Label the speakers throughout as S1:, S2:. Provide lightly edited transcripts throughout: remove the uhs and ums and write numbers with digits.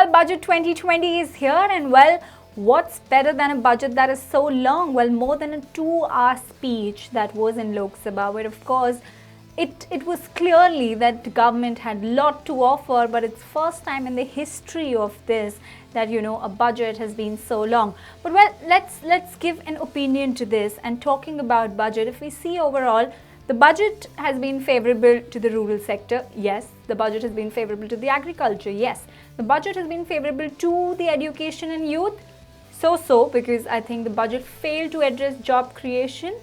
S1: Well, Budget 2020 is here, and well, what's better than a budget that is so long? Well, more than a 2-hour speech that was in Lok Sabha, where of course it was clearly that the government had a lot to offer, but it's first time in the history of this that a budget has been so long. But well, let's give an opinion to this. And talking about budget, if we see overall, the budget has been favorable to the rural sector, yes. The budget has been favorable to the agriculture, yes. The budget has been favorable to the education and youth, so because I think the budget failed to address job creation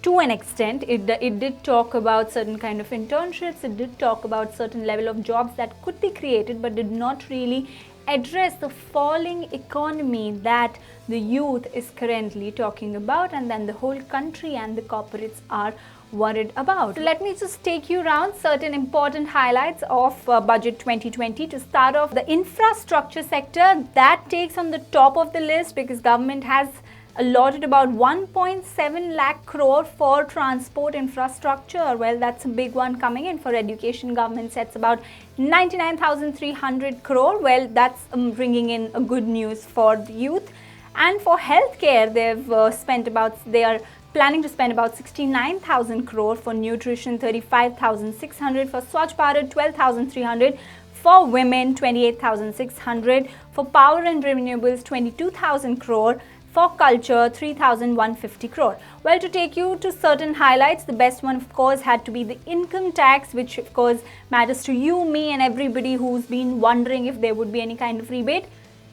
S1: to an extent. It did talk about certain kind of internships, it did talk about certain level of jobs that could be created, but did not really address the falling economy that the youth is currently talking about, and then the whole country and the corporates are worried about. So let me just take you around certain important highlights of Budget 2020. To start off, the infrastructure sector, that takes on the top of the list because government has allotted about 1.7 lakh crore for transport infrastructure. Well, that's a big one coming in. For education, government sets about 99,300 crore. Well, that's bringing in a good news for the youth. And for healthcare, they are planning to spend about 69,000 crore. For nutrition, 35,600. For Swachh Bharat, 12,300. For women, 28,600. For power and renewables, 22,000 crore. For culture, 3,150 crore. Well, to take you to certain highlights, the best one of course had to be the income tax, which of course matters to you, me and everybody who's been wondering if there would be any kind of rebate.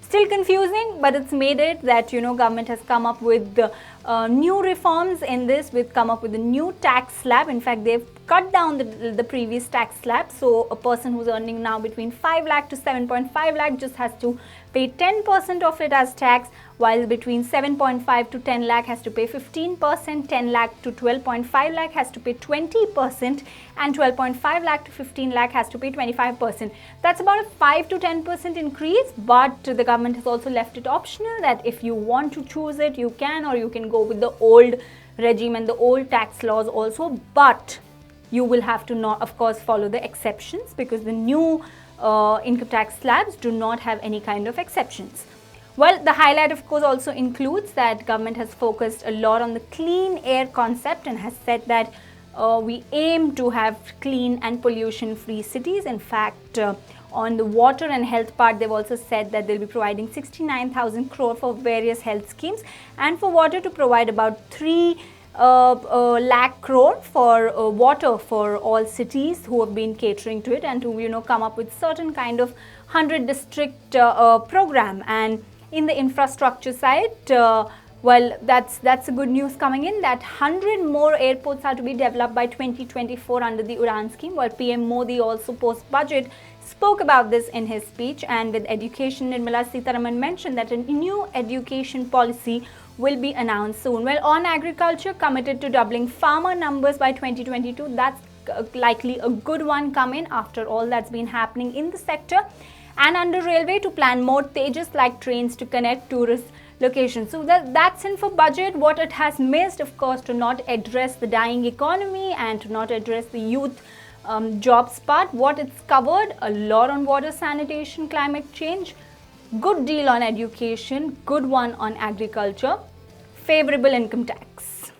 S1: Still confusing, but it's made it that government has come up with new reforms in this, come up with a new tax slab. In fact, they've cut down the previous tax slab. So a person who's earning now between 5 lakh to 7.5 lakh just has to pay 10% of it as tax, while between 7.5 to 10 lakh has to pay 15%, 10 lakh to 12.5 lakh has to pay 20%, and 12.5 lakh to 15 lakh has to pay 25%. That's about a 5 to 10% increase, but the government has also left it optional that if you want to choose it, you can, or you can go with the old regime and the old tax laws also, but you will have to not, of course, follow the exceptions because the new income tax slabs do not have any kind of exceptions. Well, the highlight of course also includes that government has focused a lot on the clean air concept and has said that we aim to have clean and pollution free cities. In fact, on the water and health part, they've also said that they'll be providing 69,000 crore for various health schemes, and for water to provide about 3 lakh crore for water for all cities who have been catering to it, and to come up with certain kind of 100 district program. And in the infrastructure side, well, that's a good news coming in that 100 more airports are to be developed by 2024 under the Udaan scheme. While PM Modi also post budget spoke about this in his speech. And with education, Nirmala Sitharaman mentioned that a new education policy will be announced soon. Well, on agriculture, committed to doubling farmer numbers by 2022. That's likely a good one coming after all that's been happening in the sector. And under railway, to plan more Tejas like trains to connect tourist locations. So that's in for budget. What it has missed, of course, to not address the dying economy and to not address the youth jobs part. What it's covered, a lot on water, sanitation, climate change, good deal on education, good one on agriculture, favorable income tax.